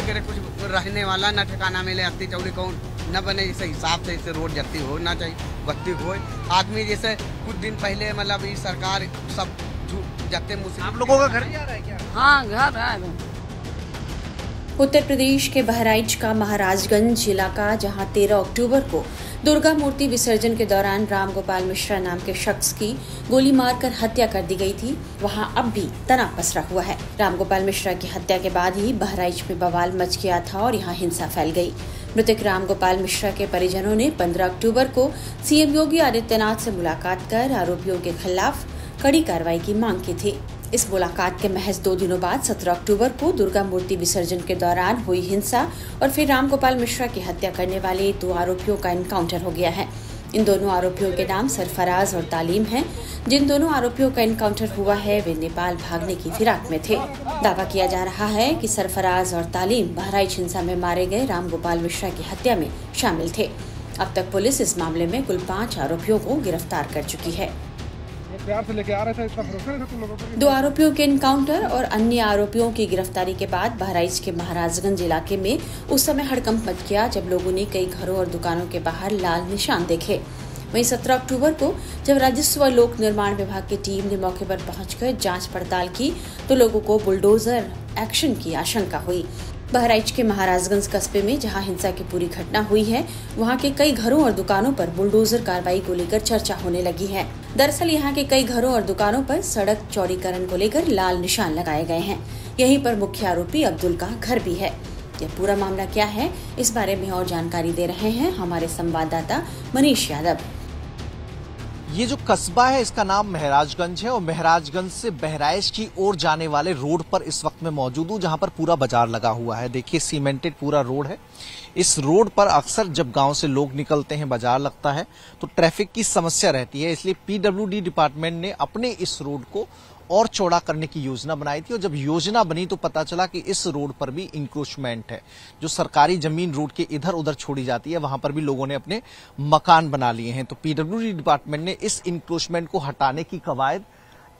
के कुछ रहने वाला न ठिकाना मिले, अति चौड़ी कौन न बने, जैसे हिसाब से इसे रोड जल्दी होना चाहिए, बत्ती हो आदमी। जैसे कुछ दिन पहले मतलब ये सरकार सब जाते मुझसे। आप लोगों का घर जा रहा है क्या? हाँ, घर है। उत्तर प्रदेश के बहराइच का महाराजगंज इलाका, जहां 13 अक्टूबर को दुर्गा मूर्ति विसर्जन के दौरान राम गोपाल मिश्रा नाम के शख्स की गोली मारकर हत्या कर दी गई थी, वहां अब भी तनाव पसरा हुआ है। राम गोपाल मिश्रा की हत्या के बाद ही बहराइच में बवाल मच गया था और यहां हिंसा फैल गई। मृतक राम गोपाल मिश्रा के परिजनों ने 15 अक्टूबर को सीएम योगी आदित्यनाथ से मुलाकात कर आरोपियों के खिलाफ कड़ी कार्रवाई की मांग की थी। इस मुलाकात के महज 2 दिनों बाद 17 अक्टूबर को दुर्गा मूर्ति विसर्जन के दौरान हुई हिंसा और फिर राम गोपाल मिश्रा की हत्या करने वाले 2 आरोपियों का एनकाउंटर हो गया है। इन दोनों आरोपियों के नाम सरफराज और तालीम हैं। जिन दोनों आरोपियों का एनकाउंटर हुआ है वे नेपाल भागने की फिराक में थे। दावा किया जा रहा है कि सरफराज और तालीम बहराइच हिंसा में मारे गए राम गोपाल मिश्रा की हत्या में शामिल थे। अब तक पुलिस इस मामले में कुल 5 आरोपियों को गिरफ्तार कर चुकी है। प्यार से लेके आ रहे थे, इतना भरोसा नहीं था तुम लोगों पर? 2 आरोपियों के एनकाउंटर और अन्य आरोपियों की गिरफ्तारी के बाद बहराइच के महाराजगंज इलाके में उस समय हड़कंप मच गया जब लोगों ने कई घरों और दुकानों के बाहर लाल निशान देखे। वहीं 17 अक्टूबर को जब राजस्व व लोक निर्माण विभाग की टीम ने मौके पर पहुंचकर जांच पड़ताल की तो लोगों को बुलडोजर एक्शन की आशंका हुई। बहराइच के महाराजगंज कस्बे में जहां हिंसा की पूरी घटना हुई है, वहां के कई घरों और दुकानों पर बुलडोजर कार्रवाई को लेकर चर्चा होने लगी है। दरअसल यहां के कई घरों और दुकानों पर सड़क चौड़ीकरण को लेकर लाल निशान लगाए गए हैं। यहीं पर मुख्य आरोपी अब्दुल का घर भी है। यह पूरा मामला क्या है, इस बारे में और जानकारी दे रहे हैं हमारे संवाददाता मनीष यादव। ये जो कस्बा है इसका नाम महराजगंज है और महराजगंज से बहराइच की ओर जाने वाले रोड पर इस वक्त मैं मौजूद हूँ, जहां पर पूरा बाजार लगा हुआ है। देखिए सीमेंटेड पूरा रोड है। इस रोड पर अक्सर जब गांव से लोग निकलते हैं, बाजार लगता है, तो ट्रैफिक की समस्या रहती है। इसलिए पीडब्ल्यूडी डिपार्टमेंट ने अपने इस रोड को और चौड़ा करने की योजना बनाई थी और जब योजना बनी तो पता चला कि इस रोड पर भी इंक्रोचमेंट है। जो सरकारी जमीन रोड के इधर उधर छोड़ी जाती है वहां पर भी लोगों ने अपने मकान बना लिए हैं। तो पीडब्ल्यूडी डिपार्टमेंट ने इस इंक्रोचमेंट को हटाने की कवायद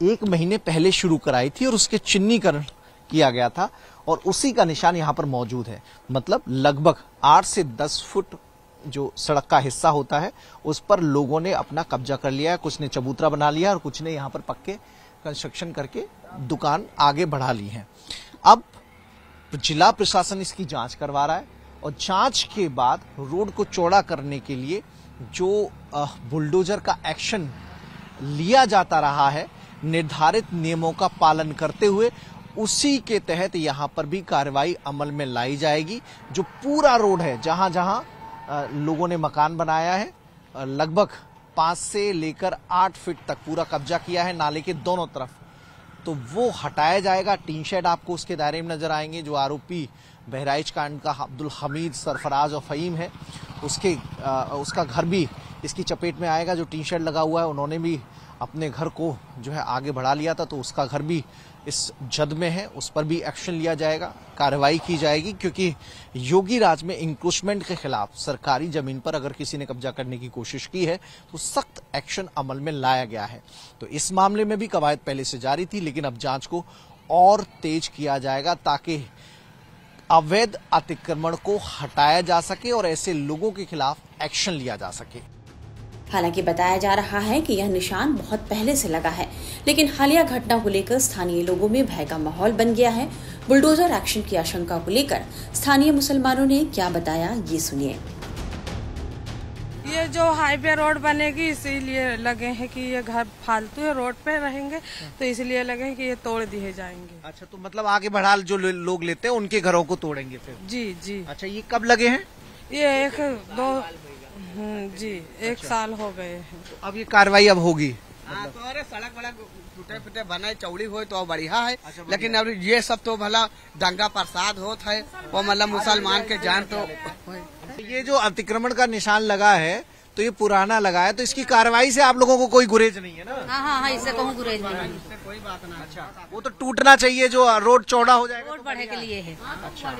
1 महीने पहले शुरू कराई थी और उसके चिन्हीकरण किया गया था और उसी का निशान यहां पर मौजूद है। मतलब लगभग 8 से 10 फुट जो सड़क का हिस्सा होता है उस पर लोगों ने अपना कब्जा कर लिया है। कुछ ने चबूतरा बना लिया और कुछ ने यहाँ पर पक्के कंस्ट्रक्शन करके दुकान आगे बढ़ा ली है। अब जिला प्रशासन इसकी जांच करवा रहा है और जांच के बाद रोड को चौड़ा करने के लिए जो बुलडोजर का एक्शन लिया जाता रहा है निर्धारित नियमों का पालन करते हुए, उसी के तहत यहां पर भी कार्रवाई अमल में लाई जाएगी। जो पूरा रोड है जहां जहां लोगों ने मकान बनाया है, लगभग 5 से लेकर 8 फीट तक पूरा कब्जा किया है नाले के दोनों तरफ, तो वो हटाया जाएगा। टीन शेड आपको उसके दायरे में नजर आएंगे। जो आरोपी बहराइच कांड का अब्दुल हमीद, सरफराज और फहीम है, उसका घर भी इसकी चपेट में आएगा। जो टीन शेड लगा हुआ है उन्होंने भी अपने घर को जो है आगे बढ़ा लिया था, तो उसका घर भी इस जद में है, उस पर भी एक्शन लिया जाएगा, कार्रवाई की जाएगी। क्योंकि योगी राज में इंक्रोचमेंट के खिलाफ सरकारी जमीन पर अगर किसी ने कब्जा करने की कोशिश की है तो सख्त एक्शन अमल में लाया गया है। तो इस मामले में भी कवायद पहले से जारी थी, लेकिन अब जांच को और तेज किया जाएगा ताकि अवैध अतिक्रमण को हटाया जा सके और ऐसे लोगों के खिलाफ एक्शन लिया जा सके। हालांकि बताया जा रहा है कि यह निशान बहुत पहले से लगा है, लेकिन हालिया घटना को लेकर स्थानीय लोगों में भय का माहौल बन गया है। बुलडोजर एक्शन की आशंका को लेकर स्थानीय मुसलमानों ने क्या बताया, ये सुनिए। ये जो हाईवे रोड बनेगी इसीलिए लगे हैं कि ये घर फालतू है, रोड पे रहेंगे, तो इसलिए लगे हैं कि ये तोड़ दिए जाएंगे। अच्छा, तो मतलब आगे बढ़ा जो लोग लेते हैं उनके घरों को तोड़ेंगे फिर? जी जी। अच्छा, ये कब लगे हैं? ये 1 साल हो गए हैं। तो अब ये कार्रवाई अब होगी? तो अरे सड़क बड़ा टूटे फूटे बने चौड़ी हो तो बढ़िया है। अच्छा, लेकिन अब ये सब तो भला दंगा प्रसाद होता है, वो मतलब मुसलमान के जान तो। ये जो अतिक्रमण का निशान लगा है तो ये पुराना लगा है, तो इसकी कार्रवाई से आप लोगों को कोई गुरेज नहीं है ना? हाँ, इससे कहूँ गुरेज नहीं। कोई बात ना। अच्छा, वो तो टूटना चाहिए जो रोड चौड़ा हो जाएगा। रोड बढ़े के लिए है। अच्छा,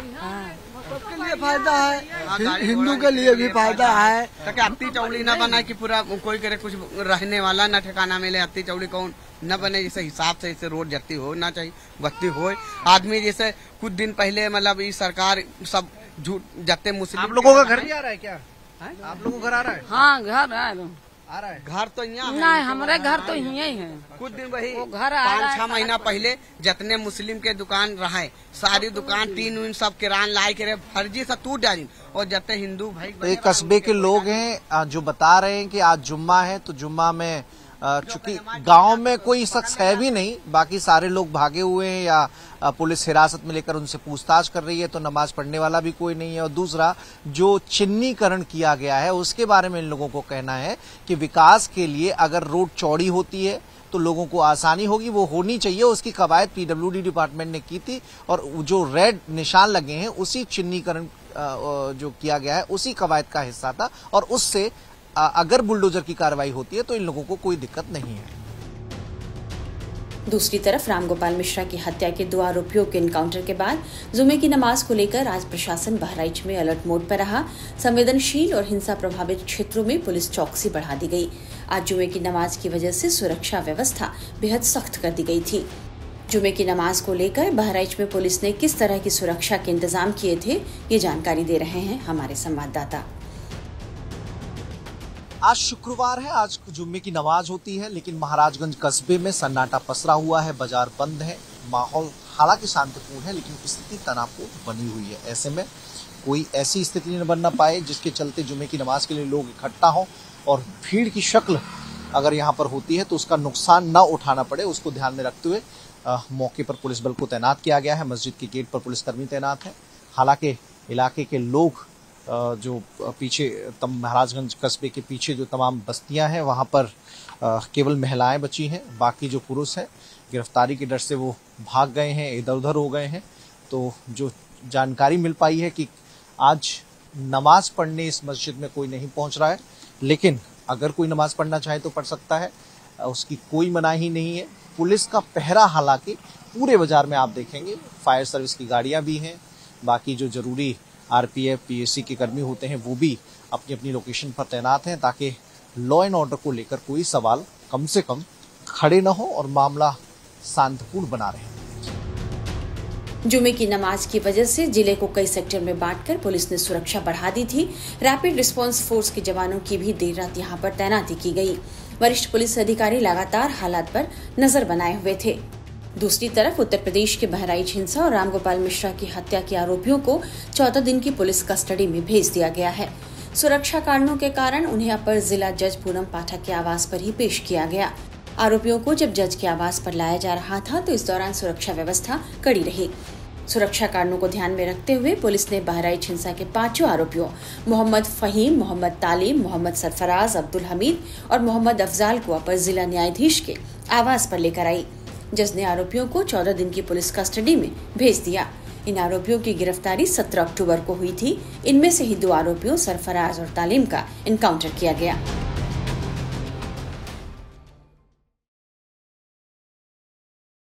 सबके लिए फायदा है, हिंदू के लिए भी फायदा है। ताकि अत्ती चौड़ी न बनाए कि पूरा कोई करे कुछ रहने वाला न ठिकाना मिले। अत्ती चौड़ी कौन न बने, जैसे हिसाब से जैसे रोड जत्ती हो ना चाहिए, बत्ती हो। आदमी जैसे कुछ दिन पहले मतलब ये सरकार सब झूठ जत्ते मुस्लिम। आप लोगों का घर भी आ रहा है क्या? आप लोगों को घर आ रहा है? हाँ, घर आ रहा है। घर तो यहाँ नहीं, हमारे घर तो यहीं है। कुछ दिन वही वो घर आ रहा है। 5-6 महीना पहले जितने मुस्लिम के दुकान रहे सारी दुकान टीन उन सब किरान लाई के फर्जी से टूट डाली, और जितने हिंदू भाई तो ये कस्बे के लोग हैं जो बता रहे हैं कि आज जुम्मा है, तो जुम्मा में चूंकि गांव में कोई शख्स है भी नहीं, बाकी सारे लोग भागे हुए हैं या पुलिस हिरासत में लेकर उनसे पूछताछ कर रही है, तो नमाज पढ़ने वाला भी कोई नहीं है। और दूसरा, जो चिन्हीकरण किया गया है उसके बारे में इन लोगों को कहना है कि विकास के लिए अगर रोड चौड़ी होती है तो लोगों को आसानी होगी, वो होनी चाहिए। उसकी कवायद पीडब्ल्यूडी डिपार्टमेंट ने की थी, और जो रेड निशान लगे हैं उसी चिन्हीकरण जो किया गया है उसी कवायद का हिस्सा था, और उससे अगर बुलडोजर की कार्रवाई होती है तो इन लोगों को कोई दिक्कत नहीं है। दूसरी तरफ रामगोपाल मिश्रा की हत्या के 2 आरोपियों के एनकाउंटर के बाद जुमे की नमाज को लेकर आज प्रशासन बहराइच में अलर्ट मोड पर रहा। संवेदनशील और हिंसा प्रभावित क्षेत्रों में पुलिस चौकसी बढ़ा दी गई। आज जुमे की नमाज की वजह से सुरक्षा व्यवस्था बेहद सख्त कर दी गई थी। जुमे की नमाज को लेकर बहराइच में पुलिस ने किस तरह की सुरक्षा के इंतजाम किए थे, ये जानकारी दे रहे हैं हमारे संवाददाता। आज शुक्रवार है, आज जुम्मे की नमाज होती है, लेकिन महाराजगंज कस्बे में सन्नाटा पसरा हुआ है। बाजार बंद है, माहौल हालांकि शांतिपूर्ण है, लेकिन स्थिति तनावपूर्ण बनी हुई है। ऐसे में कोई ऐसी स्थिति न बनना पाए जिसके चलते जुम्मे की नमाज के लिए लोग इकट्ठा हों, और भीड़ की शक्ल अगर यहाँ पर होती है तो उसका नुकसान न उठाना पड़े, उसको ध्यान में रखते हुए मौके पर पुलिस बल को तैनात किया गया है। मस्जिद के गेट पर पुलिसकर्मी तैनात हैं। हालांकि इलाके के लोग जो पीछे महाराजगंज कस्बे के पीछे जो तमाम बस्तियां हैं वहां पर केवल महिलाएं बची हैं, बाकी जो पुरुष हैं गिरफ्तारी के डर से वो भाग गए हैं, इधर उधर हो गए हैं। तो जो जानकारी मिल पाई है कि आज नमाज पढ़ने इस मस्जिद में कोई नहीं पहुंच रहा है, लेकिन अगर कोई नमाज पढ़ना चाहे तो पढ़ सकता है, उसकी कोई मनाही नहीं है। पुलिस का पहरा हालांकि पूरे बाजार में आप देखेंगे, फायर सर्विस की गाड़ियां भी हैं, बाकी जो जरूरी आरपीएफ पीएससी के कर्मी होते हैं वो भी अपनी अपनी लोकेशन पर तैनात हैं, ताकि लॉ एंड ऑर्डर को लेकर कोई सवाल कम से कम खड़े न हो और मामला शांतिपूर्ण बना रहे। जुमे की नमाज की वजह से जिले को कई सेक्टर में बांटकर पुलिस ने सुरक्षा बढ़ा दी थी। रैपिड रिस्पांस फोर्स के जवानों की भी देर रात यहां पर तैनाती की गई। वरिष्ठ पुलिस अधिकारी लगातार हालात पर नजर बनाए हुए थे। दूसरी तरफ उत्तर प्रदेश के बहराइच हिंसा और रामगोपाल मिश्रा की हत्या के आरोपियों को 14 दिन की पुलिस कस्टडी में भेज दिया गया है। सुरक्षा कारणों के कारण उन्हें अपर जिला जज पूनम पाठक के आवास पर ही पेश किया गया। आरोपियों को जब जज के आवास पर लाया जा रहा था तो इस दौरान सुरक्षा व्यवस्था कड़ी रही। सुरक्षा कारणों को ध्यान में रखते हुए पुलिस ने बहराइच हिंसा के 5 आरोपियों मोहम्मद फहीम, मोहम्मद तालिम, मोहम्मद सरफराज, अब्दुल हमीद और मोहम्मद अफजाल को अपर जिला न्यायाधीश के आवास पर लेकर आई। जज ने आरोपियों को 14 दिन की पुलिस कस्टडी में भेज दिया। इन आरोपियों की गिरफ्तारी 17 अक्टूबर को हुई थी। इनमें से ही 2 आरोपियों सरफराज और तालिम का एनकाउंटर किया गया।